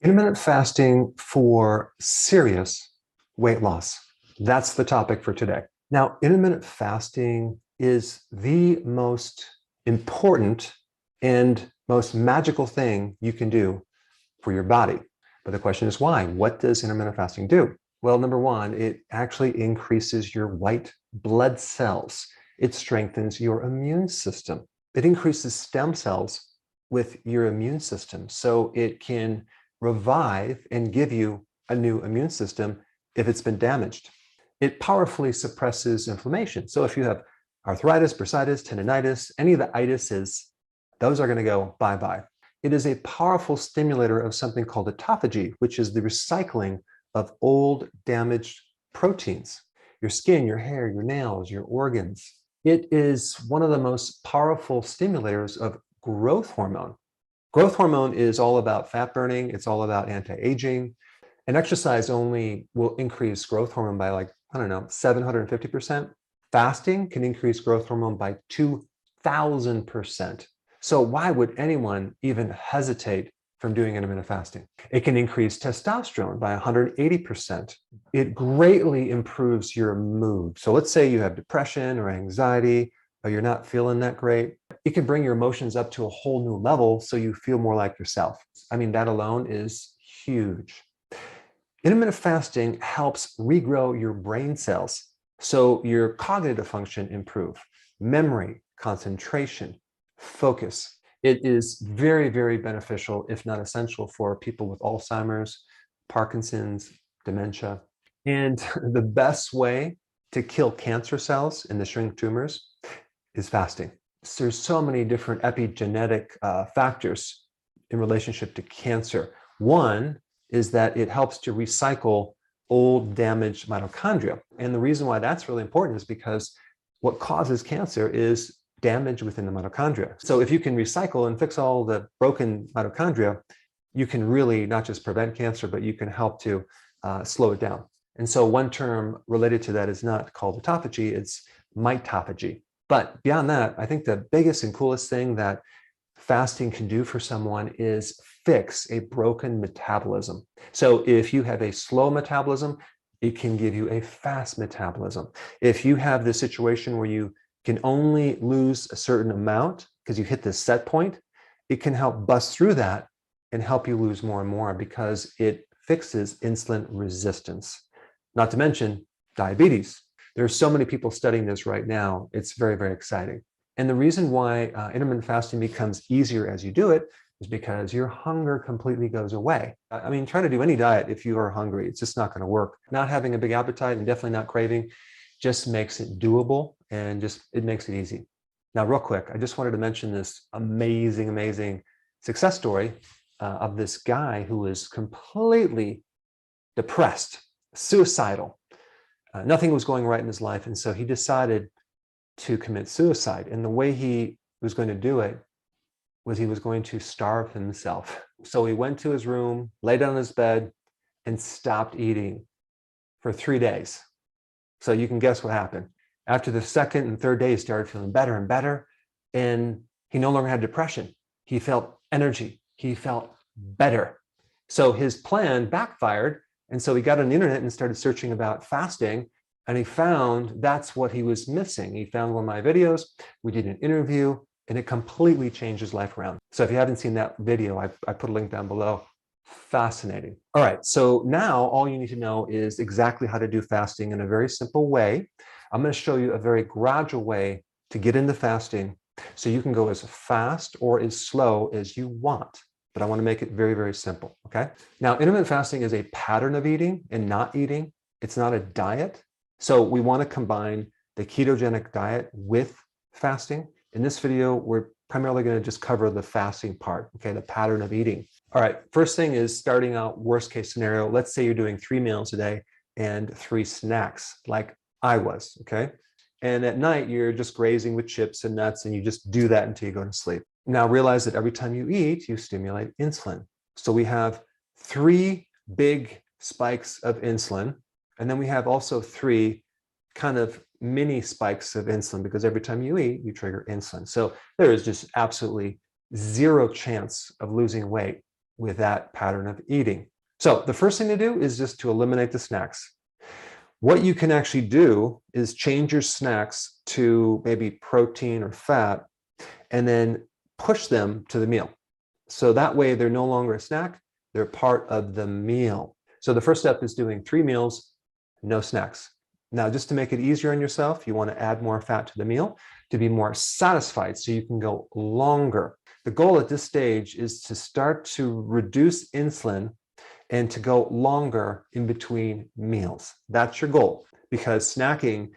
Intermittent fasting for serious weight loss. That's the topic for today. Now, intermittent fasting is the most important and most magical thing you can do for your body. But the question is why? What does intermittent fasting do? Well, number one, it actually increases your white blood cells. It strengthens your immune system. It increases stem cells with your immune system, so it can revive and give you a new immune system if it's been damaged. It powerfully suppresses inflammation. So if you have arthritis, bursitis, tendinitis, any of the itises, those are going to go bye-bye. It is a powerful stimulator of something called autophagy, which is the recycling of old damaged proteins. Your skin, your hair, your nails, your organs. It is one of the most powerful stimulators of growth hormone. Growth hormone is all about fat burning. It's all about anti-aging. And exercise only will increase growth hormone by 750%. Fasting can increase growth hormone by 2,000%. So why would anyone even hesitate from doing intermittent fasting? It can increase testosterone by 180%. It greatly improves your mood. So let's say you have depression or anxiety, or you're not feeling that great. It can bring your emotions up to a whole new level so you feel more like yourself. I mean, that alone is huge. Intermittent fasting helps regrow your brain cells so your cognitive function improve, memory, concentration, focus. It is very, very beneficial, if not essential, for people with Alzheimer's, Parkinson's, dementia. And the best way to kill cancer cells and to shrink tumors is fasting. So there's so many different epigenetic factors in relationship to cancer. One is that it helps to recycle old damaged mitochondria. And the reason why that's really important is because what causes cancer is damage within the mitochondria. So if you can recycle and fix all the broken mitochondria, you can really not just prevent cancer, but you can help to slow it down. And so one term related to that is not called autophagy, it's mitophagy. But beyond that, I think the biggest and coolest thing that fasting can do for someone is fix a broken metabolism. So if you have a slow metabolism, it can give you a fast metabolism. If you have this situation where you can only lose a certain amount because you hit this set point, it can help bust through that and help you lose more and more because it fixes insulin resistance. Not to mention diabetes. There are so many people studying this right now. It's very, very exciting. And the reason why intermittent fasting becomes easier as you do it is because your hunger completely goes away. I mean, try to do any diet if you are hungry. It's just not going to work. Not having a big appetite and definitely not craving just makes it doable and it makes it easy. Now, real quick, I just wanted to mention this amazing, amazing success story of this guy who was completely depressed, suicidal. Nothing was going right in his life. And so he decided to commit suicide. And the way he was going to do it was he was going to starve himself. So he went to his room, lay down on his bed, and stopped eating for 3 days. So you can guess what happened. After the second and third day, he started feeling better and better. And he no longer had depression. He felt energy. He felt better. So his plan backfired. And so he got on the internet and started searching about fasting. And he found that's what he was missing. He found one of my videos. We did an interview and it completely changed his life around. So if you haven't seen that video, I put a link down below. Fascinating. All right. So now all you need to know is exactly how to do fasting in a very simple way. I'm going to show you a very gradual way to get into fasting so you can go as fast or as slow as you want. But I want to make it very, very simple. Okay. Now, intermittent fasting is a pattern of eating and not eating. It's not a diet. So we want to combine the ketogenic diet with fasting. In this video, we're primarily going to just cover the fasting part, okay, the pattern of eating. All right, first thing is starting out worst case scenario. Let's say you're doing 3 meals a day and 3 snacks like I was, okay? And at night, you're just grazing with chips and nuts and you just do that until you go to sleep. Now realize that every time you eat, you stimulate insulin. So we have 3 big spikes of insulin. And then we have also 3 kind of mini spikes of insulin because every time you eat, you trigger insulin. So there is just absolutely zero chance of losing weight with that pattern of eating. So the first thing to do is just to eliminate the snacks. What you can actually do is change your snacks to maybe protein or fat, and then push them to the meal. So that way they're no longer a snack, they're part of the meal. So the first step is doing 3 meals, no snacks. Now, just to make it easier on yourself, you want to add more fat to the meal to be more satisfied so you can go longer. The goal at this stage is to start to reduce insulin and to go longer in between meals. That's your goal, because snacking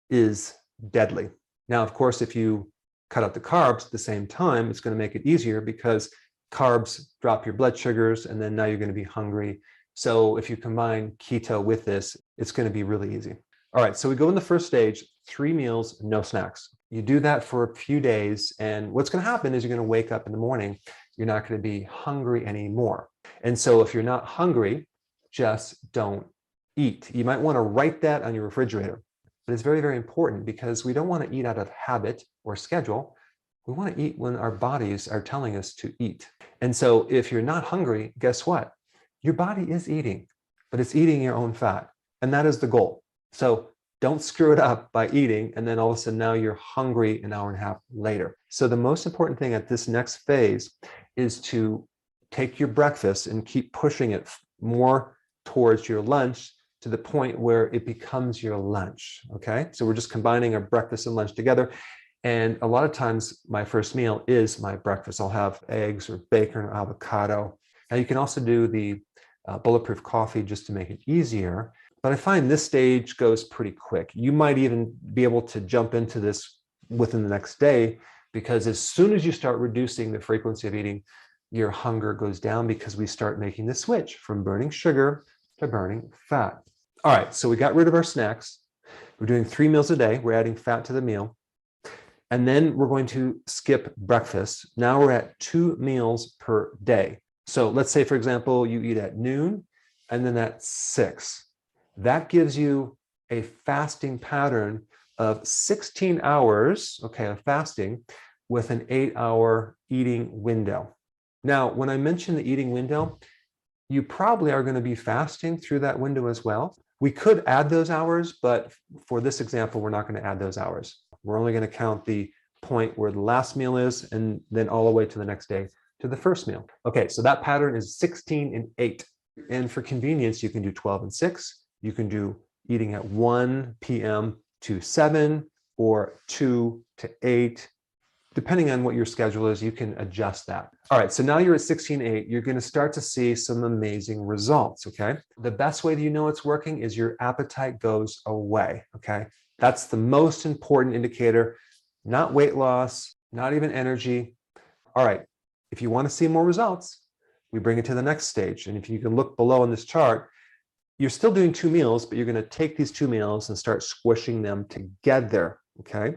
is deadly. Now, of course, if you cut out the carbs at the same time, it's going to make it easier because carbs drop your blood sugars, and then now you're going to be hungry. So if you combine keto with this, it's going to be really easy. All right, so we go in the first stage, 3 meals, no snacks. You do that for a few days, and what's going to happen is you're going to wake up in the morning, you're not going to be hungry anymore. And so if you're not hungry, just don't eat. You might want to write that on your refrigerator, but it's very, very important because we don't want to eat out of habit or schedule. We want to eat when our bodies are telling us to eat. And so if you're not hungry, guess what? Your body is eating, but it's eating your own fat. And that is the goal. So don't screw it up by eating, and then all of a sudden now you're hungry an hour and a half later. So the most important thing at this next phase is to take your breakfast and keep pushing it more towards your lunch to the point where it becomes your lunch, okay? So we're just combining our breakfast and lunch together. And a lot of times my first meal is my breakfast. I'll have eggs or bacon or avocado. Now you can also do the bulletproof coffee just to make it easier. But I find this stage goes pretty quick. You might even be able to jump into this within the next day, because as soon as you start reducing the frequency of eating, your hunger goes down because we start making the switch from burning sugar to burning fat. All right, so we got rid of our snacks. We're doing 3 meals a day. We're adding fat to the meal. And then we're going to skip breakfast. Now we're at 2 meals per day. So let's say, for example, you eat at noon and then at 6. That gives you a fasting pattern of 16 hours, okay, of fasting with an 8-hour eating window. Now, when I mention the eating window, you probably are going to be fasting through that window as well. We could add those hours, but for this example, we're not going to add those hours. We're only going to count the point where the last meal is, and then all the way to the next day to the first meal. Okay, so that pattern is 16 and 8. And for convenience, you can do 12 and 6. You can do eating at 1 p.m. to 7 or 2 to 8. Depending on what your schedule is, you can adjust that. All right, so now you're at 16:8. You're going to start to see some amazing results, okay? The best way that you know it's working is your appetite goes away, okay? That's the most important indicator, not weight loss, not even energy. All right, if you want to see more results, we bring it to the next stage. And if you can look below in this chart, you're still doing 2 meals, but you're going to take these 2 meals and start squishing them together, okay?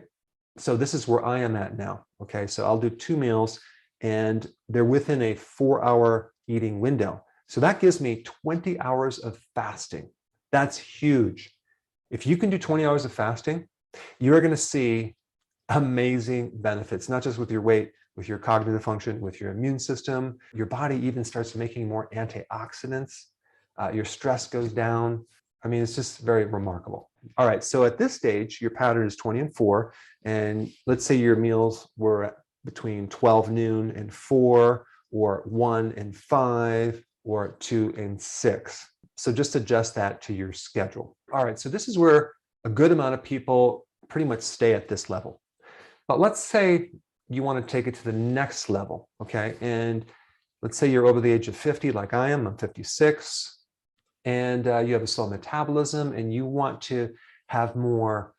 So this is where I am at now, okay? So I'll do 2 meals, and they're within a 4-hour eating window. So that gives me 20 hours of fasting. That's huge. If you can do 20 hours of fasting, you're going to see amazing benefits, not just with your weight, with your cognitive function, with your immune system. Your body even starts making more antioxidants. Your stress goes down. I mean, it's just very remarkable. All right, so at this stage, your pattern is 20 and 4, and let's say your meals were between 12 noon and 4, or 1 and 5, or 2 and 6. So just adjust that to your schedule. All right, so this is where a good amount of people pretty much stay at this level. But let's say you want to take it to the next level, okay? And let's say you're over the age of 50, like I am. I'm 56. And you have a slow metabolism, and you want to have more,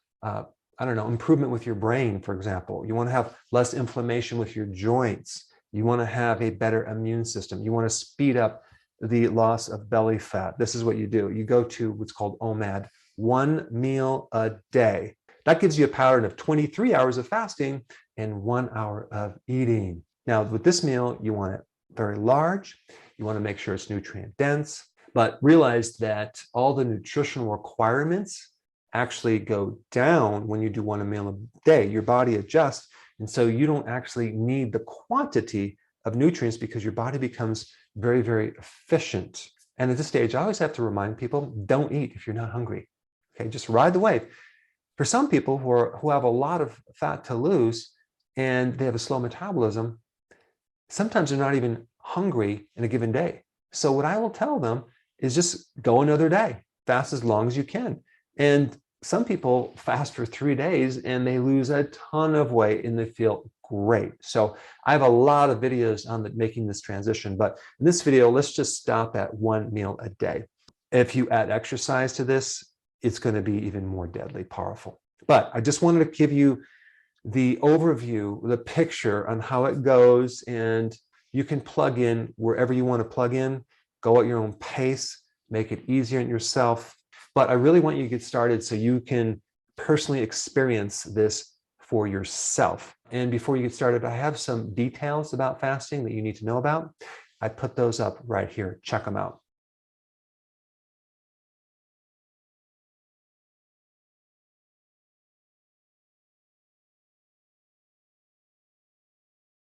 improvement with your brain, for example. You want to have less inflammation with your joints. You want to have a better immune system. You want to speed up the loss of belly fat. This is what you do. You go to what's called OMAD, 1 meal a day. That gives you a pattern of 23 hours of fasting and 1 hour of eating. Now, with this meal, you want it very large. You want to make sure it's nutrient dense. But realize that all the nutritional requirements actually go down when you do 1 meal a day. Your body adjusts, and so you don't actually need the quantity of nutrients because your body becomes very, very efficient. And at this stage, I always have to remind people, don't eat if you're not hungry. Okay, just ride the wave. For some people who have a lot of fat to lose and they have a slow metabolism, sometimes they're not even hungry in a given day. So what I will tell them is just go another day, fast as long as you can. And some people fast for 3 days and they lose a ton of weight and they feel great. So I have a lot of videos on making this transition, but in this video, let's just stop at 1 meal a day. If you add exercise to this, it's going to be even more deadly powerful. But I just wanted to give you the overview, the picture on how it goes, and you can plug in wherever you want to plug in, go at your own pace, make it easier on yourself. But I really want you to get started so you can personally experience this for yourself. And before you get started, I have some details about fasting that you need to know about. I put those up right here. Check them out.